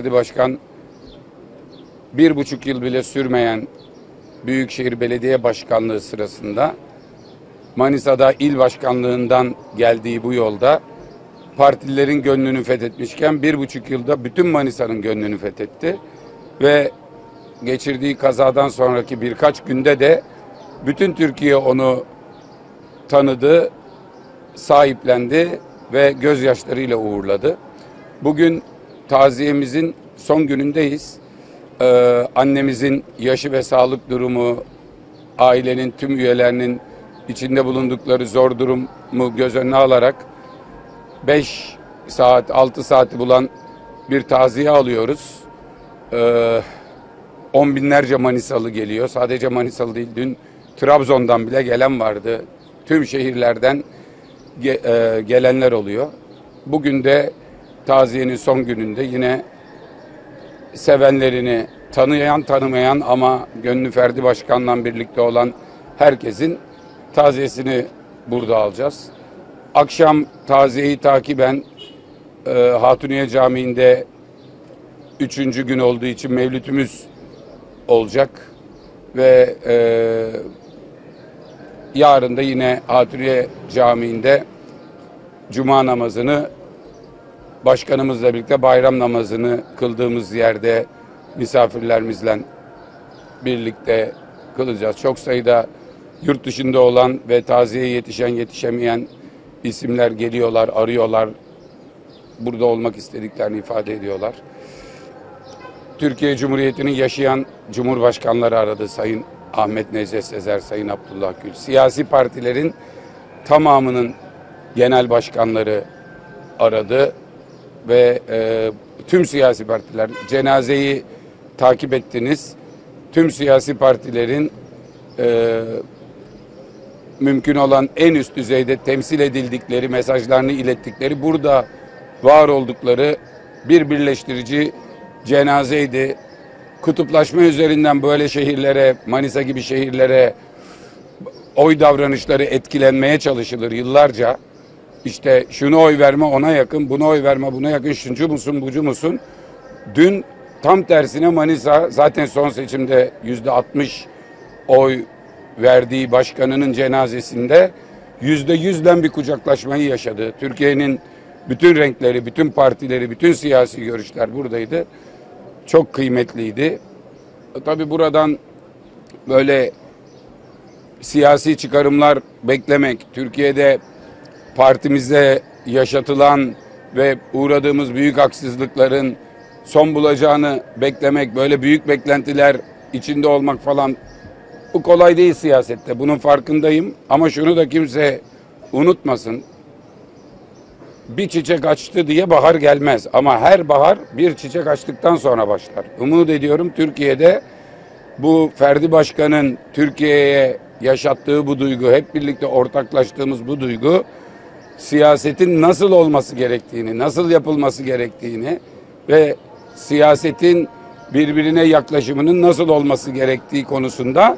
Başkan 1,5 yıl bile sürmeyen Büyükşehir Belediye Başkanlığı sırasında Manisa'da il başkanlığından geldiği bu yolda partililerin gönlünü fethetmişken 1,5 yılda bütün Manisa'nın gönlünü fethetti ve geçirdiği kazadan sonraki birkaç günde de bütün Türkiye onu tanıdı, sahiplendi ve gözyaşlarıyla uğurladı. Bugün taziyemizin son günündeyiz. Annemizin yaşı ve sağlık durumu, ailenin tüm üyelerinin içinde bulundukları zor durumu göz önüne alarak 5 saat, 6 saati bulan bir taziye alıyoruz. 10 binlerce Manisalı geliyor. Sadece Manisalı değil, dün Trabzon'dan bile gelen vardı. Tüm şehirlerden gelenler oluyor. Bugün de taziyenin son gününde yine sevenlerini, tanıyan tanımayan ama gönlü Ferdi Başkan'la birlikte olan herkesin taziyesini burada alacağız. Akşam taziyeyi takiben Hatuniye Camii'nde 3. gün olduğu için mevlütümüz olacak ve yarın da yine Hatuniye Camii'nde Cuma namazını başkanımızla birlikte bayram namazını kıldığımız yerde misafirlerimizle birlikte kılacağız. Çok sayıda yurt dışında olan ve taziyeye yetişen yetişemeyen isimler geliyorlar, arıyorlar. Burada olmak istediklerini ifade ediyorlar. Türkiye Cumhuriyeti'nin yaşayan cumhurbaşkanları aradı. Sayın Ahmet Necdet Sezer, Sayın Abdullah Gül. Siyasi partilerin tamamının genel başkanları aradı. Ve tüm siyasi partiler, cenazeyi takip ettiniz. Tüm siyasi partilerin mümkün olan en üst düzeyde temsil edildikleri, mesajlarını ilettikleri, burada var oldukları bir birleştirici cenazeydi. Kutuplaşma üzerinden böyle şehirlere, Manisa gibi şehirlere oy davranışları etkilenmeye çalışılır yıllarca. İşte şunu oy verme ona yakın, buna oy verme buna yakın, şuncu musun, bucu musun? Dün tam tersine Manisa zaten son seçimde %60 oy verdiği başkanının cenazesinde %100'den bir kucaklaşmayı yaşadı. Türkiye'nin bütün renkleri, bütün partileri, bütün siyasi görüşler buradaydı. Çok kıymetliydi. Tabii buradan böyle siyasi çıkarımlar beklemek, Türkiye'de partimize yaşatılan ve uğradığımız büyük haksızlıkların son bulacağını beklemek, böyle büyük beklentiler içinde olmak falan, bu kolay değil siyasette. Bunun farkındayım ama şunu da kimse unutmasın. Bir çiçek açtı diye bahar gelmez ama her bahar bir çiçek açtıktan sonra başlar. Umut ediyorum Türkiye'de bu Ferdi Başkan'ın Türkiye'ye yaşattığı bu duygu, hep birlikte ortaklaştığımız bu duygu, siyasetin nasıl olması gerektiğini, nasıl yapılması gerektiğini ve siyasetin birbirine yaklaşımının nasıl olması gerektiği konusunda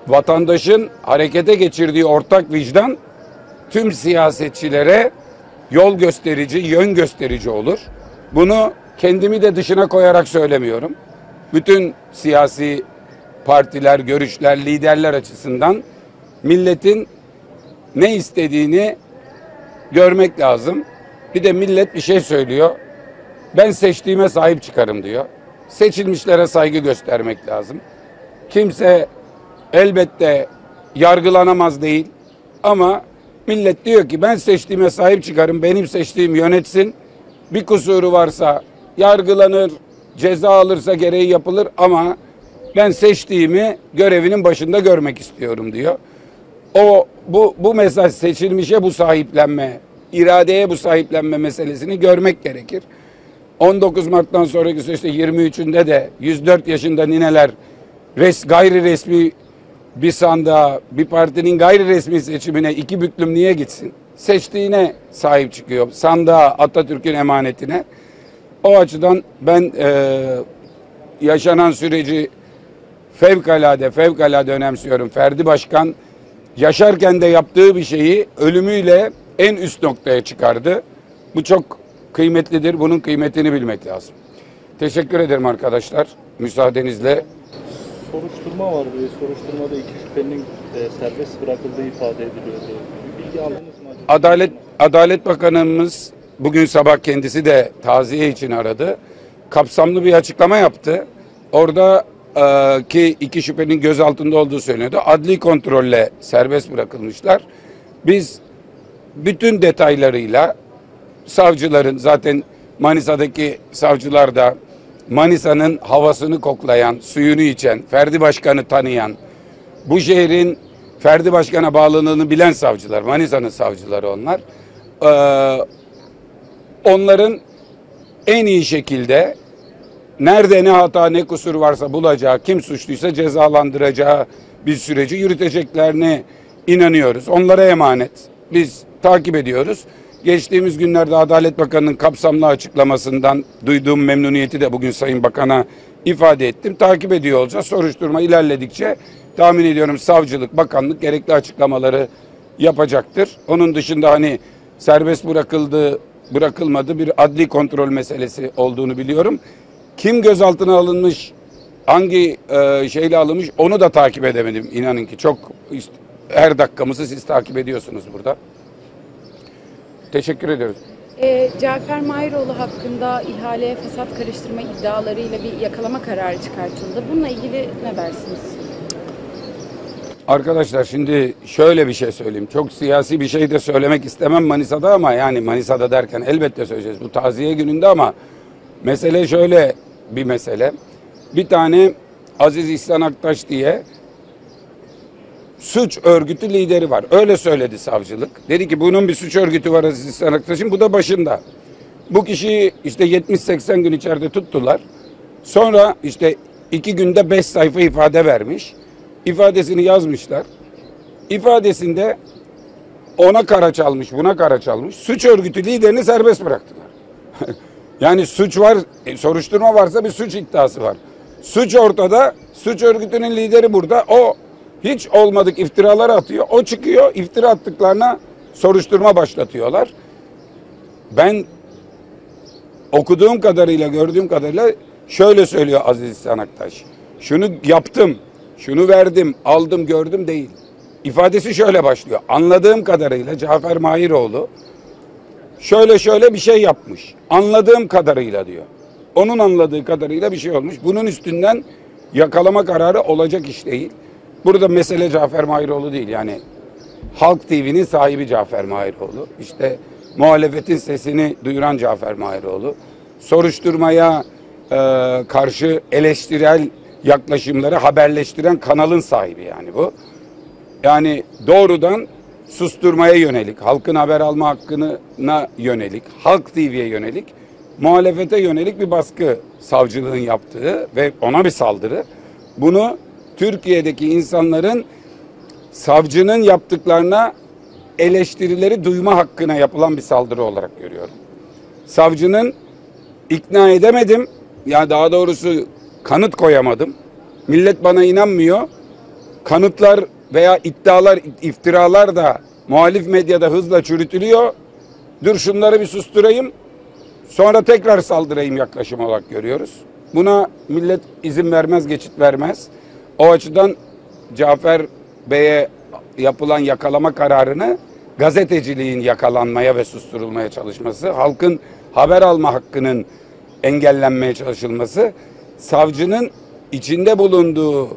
vatandaşın harekete geçirdiği ortak vicdan tüm siyasetçilere yol gösterici, yön gösterici olur. Bunu kendimi de dışına koyarak söylemiyorum. Bütün siyasi partiler, görüşler, liderler açısından milletin ne istediğini görmek lazım. Bir de millet bir şey söylüyor. Ben seçtiğime sahip çıkarım diyor. Seçilmişlere saygı göstermek lazım. Kimse elbette yargılanamaz değil. Ama millet diyor ki ben seçtiğime sahip çıkarım. Benim seçtiğim yönetsin. Bir kusuru varsa yargılanır, ceza alırsa gereği yapılır ama ben seçtiğimi görevinin başında görmek istiyorum diyor. Bu mesaj, seçilmişe bu sahiplenme, iradeye bu sahiplenme meselesini görmek gerekir. 19 Mart'tan sonraki süreçte 23'ünde de 104 yaşında nineler gayri resmi bir sandığa, bir partinin gayri resmi seçimine 2 büklüm niye gitsin? Seçtiğine sahip çıkıyor. Sandığa, Atatürk'ün emanetine. O açıdan ben yaşanan süreci fevkalade önemsiyorum. Ferdi Başkan yaşarken de yaptığı bir şeyi ölümüyle en üst noktaya çıkardı. Bu çok kıymetlidir. Bunun kıymetini bilmek lazım. Teşekkür ederim arkadaşlar. Müsaadenizle. Soruşturma var. Soruşturmada iki şüphelinin serbest bırakıldığı ifade ediliyordu. Bir bilgi aldınız mı acaba? Adalet Bakanımız bugün sabah kendisi de taziye için aradı. Kapsamlı bir açıklama yaptı. Orada ki iki şüphenin gözaltında olduğu söyleniyordu. Adli kontrolle serbest bırakılmışlar. Biz bütün detaylarıyla savcıların, zaten Manisa'daki savcılar da Manisa'nın havasını koklayan, suyunu içen, Ferdi Başkan'ı tanıyan, bu şehrin Ferdi Başkan'a bağlılığını bilen savcılar, Manisa'nın savcıları onlar. Onların en iyi şekilde nerede ne hata ne kusur varsa bulacağı, kim suçluysa cezalandıracağı bir süreci yürüteceklerine inanıyoruz. Onlara emanet. Biz takip ediyoruz. Geçtiğimiz günlerde Adalet Bakanı'nın kapsamlı açıklamasından duyduğum memnuniyeti de bugün Sayın Bakan'a ifade ettim. Takip ediyor olacağız. Soruşturma ilerledikçe tahmin ediyorum savcılık, bakanlık gerekli açıklamaları yapacaktır. Onun dışında hani serbest bırakılmadı bir adli kontrol meselesi olduğunu biliyorum. Kim gözaltına alınmış, hangi şeyle alınmış onu da takip edemedim. İnanın ki çok işte, her dakikamızı siz takip ediyorsunuz burada. Teşekkür ediyoruz. Cafer Mahiroğlu hakkında ihaleye fesat karıştırma iddialarıyla bir yakalama kararı çıkartıldı. Bununla ilgili ne dersiniz? Arkadaşlar şimdi şöyle bir şey söyleyeyim. Çok siyasi bir şey de söylemek istemem Manisa'da ama yani Manisa'da derken elbette söyleyeceğiz. Bu taziye gününde ama mesele şöyle bir mesele. Bir tane Aziz İhsan Aktaş diye suç örgütü lideri var. Öyle söyledi savcılık. Dedi ki bunun bir suç örgütü var Aziz İhsan Aktaş'ın. Bu da başında. Bu kişiyi işte 70-80 gün içeride tuttular. Sonra işte 2 günde 5 sayfa ifade vermiş. İfadesini yazmışlar. İfadesinde ona kara çalmış, buna kara çalmış. Suç örgütü liderini serbest bıraktılar. Yani suç var, soruşturma varsa bir suç iddiası var. Suç ortada, suç örgütünün lideri burada. O hiç olmadık iftiralar atıyor. O çıkıyor, iftira attıklarına soruşturma başlatıyorlar. Ben okuduğum kadarıyla, gördüğüm kadarıyla şöyle söylüyor Aziz İhsan Aktaş. Şunu yaptım, şunu verdim, aldım, gördüm değil. İfadesi şöyle başlıyor. Anladığım kadarıyla Cafer Mahiroğlu şöyle bir şey yapmış. Anladığım kadarıyla diyor. Onun anladığı kadarıyla bir şey olmuş. Bunun üstünden yakalama kararı olacak iş değil. Burada mesele Cafer Mahiroğlu değil. Yani Halk TV'nin sahibi Cafer Mahiroğlu. İşte muhalefetin sesini duyuran Cafer Mahiroğlu. Soruşturmaya karşı eleştirel yaklaşımları haberleştiren kanalın sahibi yani bu. Yani doğrudan susturmaya yönelik, halkın haber alma hakkına yönelik, Halk TV'ye yönelik, muhalefete yönelik bir baskı savcılığın yaptığı ve ona bir saldırı. Bunu Türkiye'deki insanların savcının yaptıklarına eleştirileri duyma hakkına yapılan bir saldırı olarak görüyorum. Savcının ikna edemedim, ya daha doğrusu kanıt koyamadım. Millet bana inanmıyor. Kanıtlar veya iddialar, iftiralar da muhalif medyada hızla çürütülüyor. Dur şunları bir susturayım, sonra tekrar saldırayım yaklaşım olarak görüyoruz. Buna millet izin vermez, geçit vermez. O açıdan Cafer Bey'e yapılan yakalama kararını gazeteciliğin yakalanmaya ve susturulmaya çalışması, halkın haber alma hakkının engellenmeye çalışılması, savcının içinde bulunduğu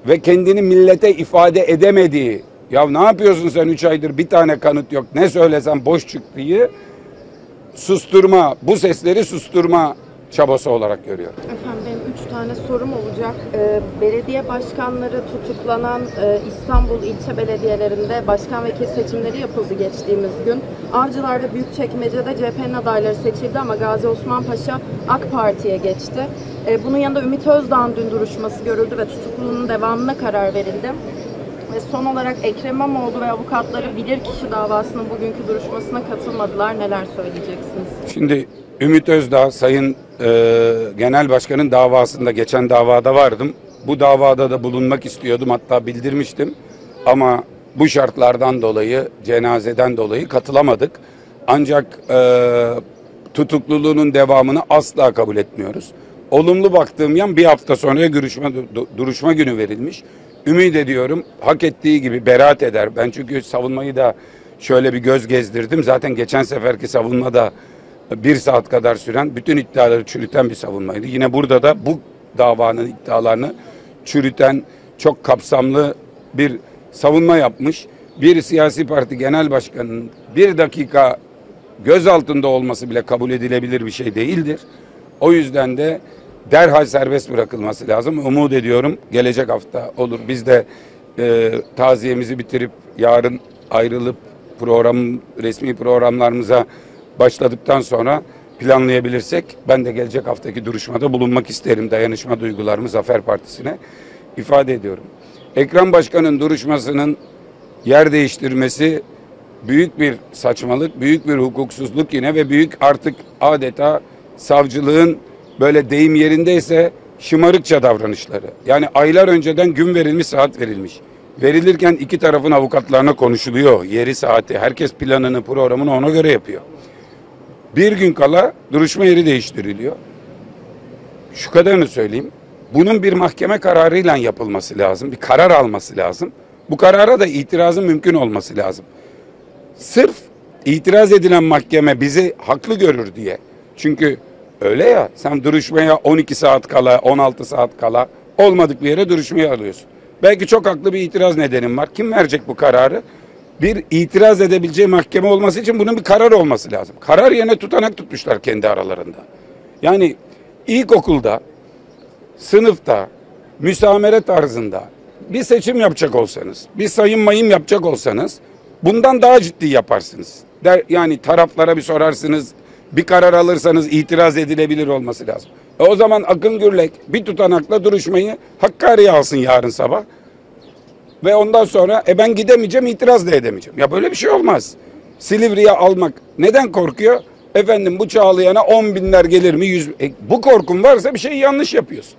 ve kendini millete ifade edemediği, ya ne yapıyorsun sen 3 aydır bir tane kanıt yok, ne söylesen boş çıktığı susturma, bu sesleri susturma çabası olarak görüyorum. Efendim benim 3 tane sorum olacak. Belediye başkanları tutuklanan İstanbul ilçe belediyelerinde başkan vekil seçimleri yapıldı geçtiğimiz gün. Avcılar ve Büyükçekmece'de CHP'nin adayları seçildi ama Gazi Osman Paşa AK Parti'ye geçti. Bunun yanında Ümit Özdağ'ın dün duruşması görüldü ve tutukluluğunun devamına karar verildi. Ve son olarak Ekrem İmamoğlu ve avukatları bilirkişi davasının bugünkü duruşmasına katılmadılar. Neler söyleyeceksiniz? Şimdi Ümit Özdağ Sayın Genel Başkan'ın davasında, geçen davada vardım. Bu davada da bulunmak istiyordum, hatta bildirmiştim. Ama bu şartlardan dolayı, cenazeden dolayı katılamadık. Ancak tutukluluğunun devamını asla kabul etmiyoruz. Olumlu baktığım yan bir hafta sonra duruşma günü verilmiş. Ümit ediyorum hak ettiği gibi beraat eder. Ben çünkü savunmayı da şöyle bir göz gezdirdim. Zaten geçen seferki savunma da 1 saat kadar süren, bütün iddiaları çürüten bir savunmaydı. Yine burada da bu davanın iddialarını çürüten çok kapsamlı bir savunma yapmış. Bir siyasi parti genel başkanının 1 dakika gözaltında olması bile kabul edilebilir bir şey değildir. O yüzden de derhal serbest bırakılması lazım. Umut ediyorum gelecek hafta olur. Biz de taziyemizi bitirip yarın ayrılıp resmi programlarımıza başladıktan sonra planlayabilirsek ben de gelecek haftaki duruşmada bulunmak isterim. Dayanışma duygularımı Zafer Partisi'ne ifade ediyorum. Ekrem Başkan'ın duruşmasının yer değiştirmesi büyük bir saçmalık, büyük bir hukuksuzluk yine ve büyük artık adeta savcılığın böyle deyim yerindeyse şımarıkça davranışları. Yani aylar önceden gün verilmiş, saat verilmiş. Verilirken iki tarafın avukatlarına konuşuluyor. Yeri, saati. Herkes planını, programını ona göre yapıyor. Bir gün kala duruşma yeri değiştiriliyor. Şu kadarını söyleyeyim. Bunun bir mahkeme kararıyla yapılması lazım. Bir karar alması lazım. Bu karara da itirazın mümkün olması lazım. Sırf itiraz edilen mahkeme bizi haklı görür diye. Çünkü öyle ya, sen duruşmaya 12 saat kala, 16 saat kala olmadık bir yere duruşmaya alıyorsun. Belki çok haklı bir itiraz nedenin var. Kim verecek bu kararı? Bir itiraz edebileceği mahkeme olması için bunun bir karar olması lazım. Karar yerine tutanak tutmuşlar kendi aralarında. Yani ilkokulda, sınıfta, müsamere tarzında bir seçim yapacak olsanız, bir sayım mayım yapacak olsanız bundan daha ciddi yaparsınız. Yani taraflara bir sorarsınız, bir karar alırsanız itiraz edilebilir olması lazım. O zaman Akın Gürlek bir tutanakla duruşmayı Hakkari'ye alsın yarın sabah. Ve ondan sonra ben gidemeyeceğim, itiraz da edemeyeceğim. Ya böyle bir şey olmaz. Silivri'ye almak neden korkuyor? Efendim bu Çağlayan'a 10 binler gelir mi? Bu korkun varsa bir şey yanlış yapıyorsun.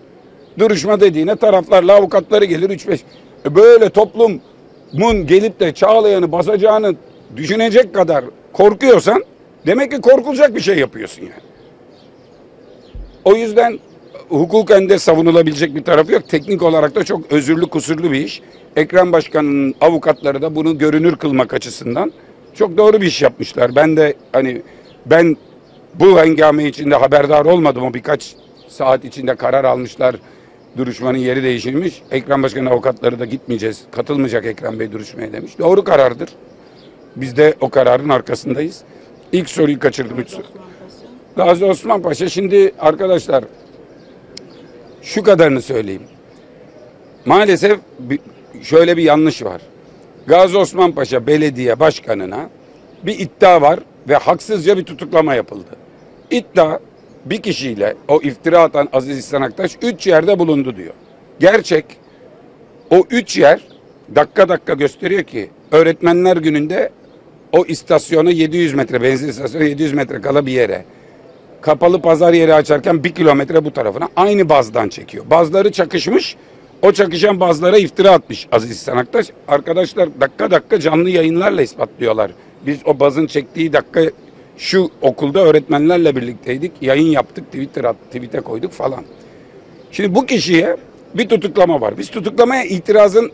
Duruşma dediğine taraflarla avukatları gelir 3-5. Böyle toplumun gelip de Çağlayan'ı basacağını düşünecek kadar korkuyorsan demek ki korkulacak bir şey yapıyorsun yani. O yüzden hukuken de savunulabilecek bir tarafı yok. Teknik olarak da çok özürlü kusurlu bir iş. Ekrem Başkan'ın avukatları da bunu görünür kılmak açısından çok doğru bir iş yapmışlar. Ben bu hengame içinde haberdar olmadım. O birkaç saat içinde karar almışlar. Duruşmanın yeri değişilmiş. Ekrem Başkan'ın avukatları da gitmeyeceğiz. Katılmayacak Ekrem Bey duruşmaya demiş. Doğru karardır. Biz de o kararın arkasındayız. İlk soruyu kaçırdım. Gazi Osman Paşa. Şimdi arkadaşlar şu kadarını söyleyeyim. Maalesef şöyle bir yanlış var. Gazi Osman Paşa Belediye Başkanı'na bir iddia var ve haksızca bir tutuklama yapıldı. İddia bir kişiyle o iftira atan Aziz İhsan Aktaş 3 yerde bulundu diyor. Gerçek o 3 yer dakika gösteriyor ki Öğretmenler Günü'nde o istasyona 700 metre benzin istasyonu 700 metre kala bir yere kapalı pazar yeri açarken 1 kilometre bu tarafına aynı bazdan çekiyor. Bazları çakışmış. O çakışan bazlara iftira atmış Aziz İhsan Aktaş. Arkadaşlar dakika canlı yayınlarla ispatlıyorlar. Biz o bazın çektiği dakika şu okulda öğretmenlerle birlikteydik. Yayın yaptık, tweet'e koyduk falan. Şimdi bu kişiye bir tutuklama var. Biz tutuklamaya itirazın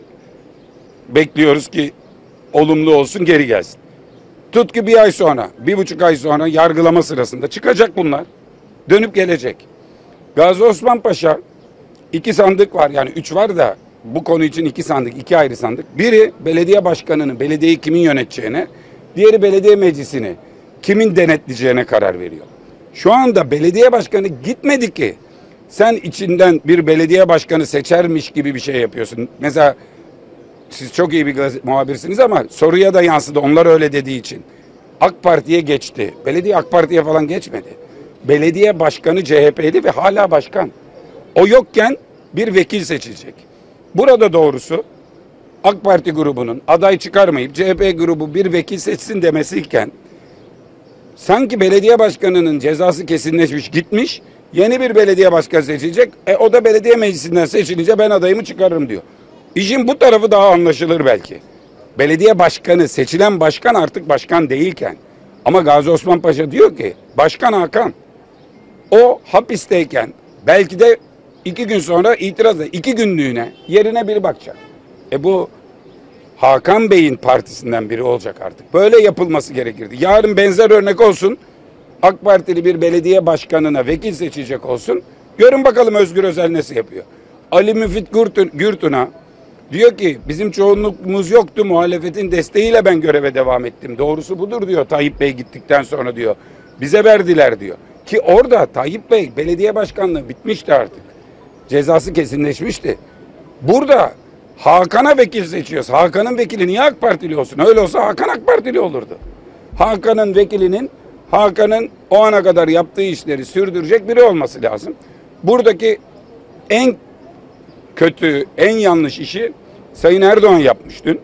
bekliyoruz ki olumlu olsun, geri gelsin. Tut ki 1 ay sonra, 1,5 ay sonra yargılama sırasında çıkacak bunlar. Dönüp gelecek. Gazi Osman Paşa 2 sandık var, yani 3 var da bu konu için 2 sandık, 2 ayrı sandık. Biri belediye başkanının belediyeyi kimin yöneteceğine, diğeri belediye meclisini kimin denetleyeceğine karar veriyor. Şu anda belediye başkanı gitmedi ki sen içinden bir belediye başkanı seçermiş gibi bir şey yapıyorsun. Mesela siz çok iyi bir muhabirsiniz ama soruya da yansıdı. Onlar öyle dediği için. AK Parti'ye geçti. Belediye AK Parti'ye falan geçmedi. Belediye başkanı CHP'li ve hala başkan. O yokken bir vekil seçilecek. Burada doğrusu AK Parti grubunun aday çıkarmayıp CHP grubu bir vekil seçsin demesiyken sanki belediye başkanının cezası kesinleşmiş gitmiş, yeni bir belediye başkanı seçilecek. O da belediye meclisinden seçilince ben adayımı çıkarırım diyor. İşin bu tarafı daha anlaşılır belki. Belediye başkanı, seçilen başkan artık başkan değilken, Ama Gazi Osman Paşa diyor ki Başkan Hakan o hapisteyken belki de 2 gün sonra itirazla 2 günlüğüne yerine biri bakacak. Bu Hakan Bey'in partisinden biri olacak artık. Böyle yapılması gerekirdi. Yarın benzer örnek olsun. AK Partili bir belediye başkanına vekil seçecek olsun. Görün bakalım Özgür Özel nasıl yapıyor. Ali Müfit Gürtun'a diyor ki bizim çoğunluğumuz yoktu, muhalefetin desteğiyle ben göreve devam ettim. Doğrusu budur diyor Tayyip Bey gittikten sonra diyor. Bize verdiler diyor. Ki orada Tayyip Bey belediye başkanlığı bitmişti artık. Cezası kesinleşmişti. Burada Hakan'a vekil seçiyoruz. Hakan'ın vekili niye AK Partili olsun? Öyle olsa Hakan AK Partili olurdu. Hakan'ın vekilinin Hakan'ın o ana kadar yaptığı işleri sürdürecek biri olması lazım. Buradaki en kötü, en yanlış işi Sayın Erdoğan yapmış dün.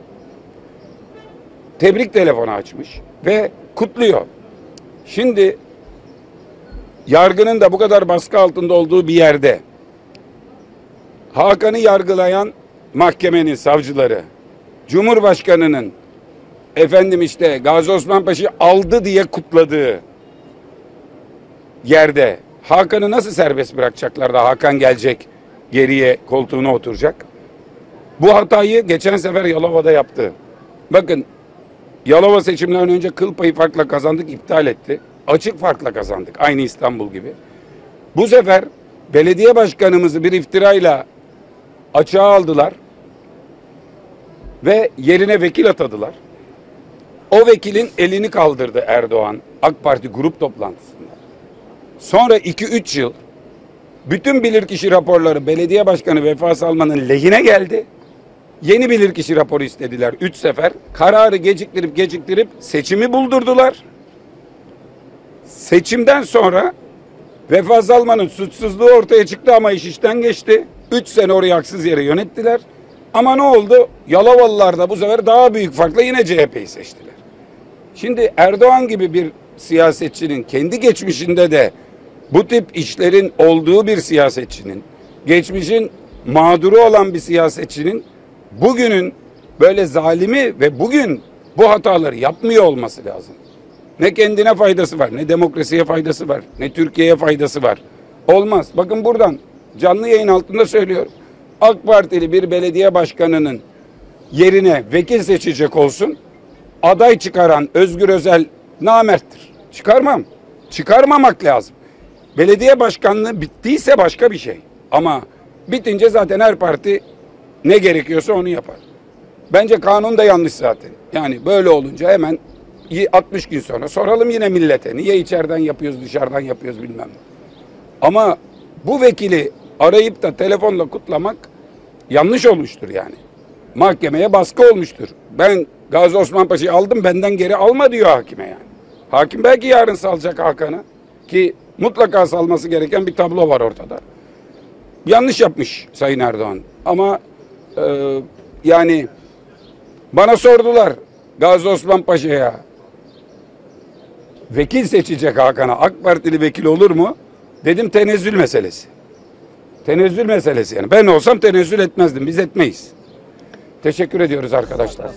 Tebrik telefonu açmış ve kutluyor. Şimdi yargının da bu kadar baskı altında olduğu bir yerde Hakan'ı yargılayan mahkemenin savcıları, Cumhurbaşkanı'nın Gazi Osman Paşa'yı aldı diye kutladığı yerde Hakan'ı nasıl serbest bırakacaklar da Hakan gelecek geriye koltuğuna oturacak? Bu hatayı geçen sefer Yalova'da yaptı. Bakın Yalova seçimlerden önce kıl payı farkla kazandık, iptal etti. Açık farkla kazandık. Aynı İstanbul gibi. Bu sefer belediye başkanımızı bir iftirayla açığa aldılar ve yerine vekil atadılar. O vekilin elini kaldırdı Erdoğan AK Parti grup toplantısında. Sonra 2-3 yıl bütün bilirkişi raporları belediye başkanı Vefa Salman'ın lehine geldi. Yeni bilirkişi raporu istediler 3 sefer. Kararı geciktirip seçimi buldurdular. Seçimden sonra Vefa Salman'ın suçsuzluğu ortaya çıktı ama iş işten geçti. 3 sene orayı haksız yere yönettiler. Ama ne oldu? Yalovalılar da bu sefer daha büyük farkla yine CHP'yi seçtiler. Şimdi Erdoğan gibi bir siyasetçinin kendi geçmişinde de bu tip işlerin olduğu bir siyasetçinin, geçmişin mağduru olan bir siyasetçinin bugünün böyle zalimi ve bugün bu hataları yapmıyor olması lazım. Ne kendine faydası var, ne demokrasiye faydası var, ne Türkiye'ye faydası var. Olmaz. Bakın buradan canlı yayın altında söylüyorum. AK Partili bir belediye başkanının yerine vekil seçecek olsun, aday çıkaran Özgür Özel namerttir. Çıkarmam. Çıkarmamak lazım. Belediye başkanlığı bittiyse başka bir şey. Ama bitince zaten her parti ne gerekiyorsa onu yapar. Bence kanun da yanlış zaten. Yani böyle olunca hemen 60 gün sonra soralım yine millete. Niye içeriden yapıyoruz, dışarıdan yapıyoruz bilmem. Ama bu vekili arayıp da telefonla kutlamak yanlış olmuştur yani. Mahkemeye baskı olmuştur. Ben Gazi Osman Paşa'yı aldım, benden geri alma diyor hakime yani. Hakim belki yarın salacak Hakan'ı ki mutlaka salması gereken bir tablo var ortada. Yanlış yapmış Sayın Erdoğan ama yani bana sordular Gazi Osman Paşa'ya vekil seçecek Hakan'a AK Partili vekil olur mu? Dedim tenezzül meselesi. Tenezzül meselesi yani. Ben olsam tenezzül etmezdim. Biz etmeyiz. Teşekkür ediyoruz arkadaşlar.